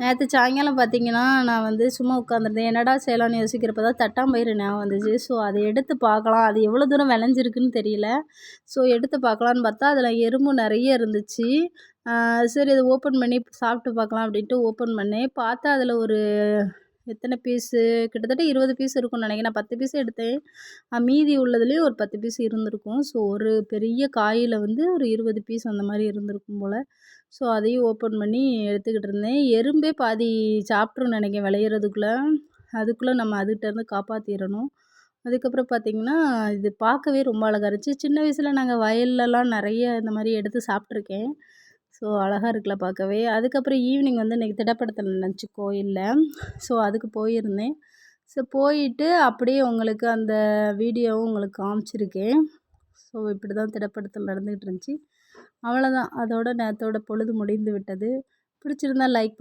நேற்று சாயங்காலம் பார்த்தீங்கன்னா, நான் வந்து சும்மா உட்காந்துருந்தேன். என்னடா செய்யலான்னு யோசிக்கிறப்ப தான் தட்டாம்பயிறு ஞாபகம் வந்துச்சு. ஸோ அதை எடுத்து பார்க்கலாம். அது எவ்வளோ தூரம் விளைஞ்சிருக்குன்னு தெரியல. ஸோ எடுத்து பார்க்கலான்னு பார்த்தா, அதில் எறும்பு நெறைய இருந்துச்சு. சரி அதை ஓப்பன் பண்ணி சாப்பிட்டு பார்க்கலாம் அப்படின்ட்டு ஓப்பன் பண்ணேன். பார்த்தா அதில் ஒரு எத்தனை பீஸு கிட்டத்தட்ட 20 பீஸ் இருக்கும்னு நினைக்கிறேன். நான் 10 பீஸ் எடுத்தேன். மீதி உள்ளதுலேயும் ஒரு 10 பீஸ் இருந்திருக்கும். ஸோ ஒரு பெரிய காயில வந்து ஒரு 20 பீஸ் அந்த மாரி இருந்திருக்கும் போல. ஸோ அதையும் ஓப்பன் பண்ணி எடுத்துக்கிட்டு இருந்தேன். எறும்பே பாதி சாப்பிட்ரும்னு நினைக்கிறேன் விளையிறதுக்குள்ள. அதுக்குள்ளே நம்ம அதுகிட்டேருந்து காப்பாத்திரணும். அதுக்கப்புறம் பார்த்திங்கன்னா, இது பார்க்கவே ரொம்ப அழகா இருந்துச்சு. சின்ன வயசில் நாங்கள் வயல்லலாம் நெறைய இந்த மாரி எடுத்து சாப்பிட்ருக்கேன். ஸோ அழகா இருக்குல்ல பார்க்கவே. அதுக்கப்புறம் ஈவினிங் வந்து இன்றைக்கி திடப்படத்தில் நடந்துச்சு கோயில்ல. ஸோ அதுக்கு போயிருந்தேன். ஸோ போயிட்டு அப்படியே உங்களுக்கு அந்த வீடியோவும் உங்களுக்கு காமிச்சிருக்கேன். ஸோ இப்படி தான் திடப்படத்தில் நடந்துகிட்டு இருந்துச்சு. அவ்வளோதான். அதோட நேத்தோட பொழுது முடிந்து விட்டது. பிடிச்சிருந்தா லைக் பண்ணுங்க.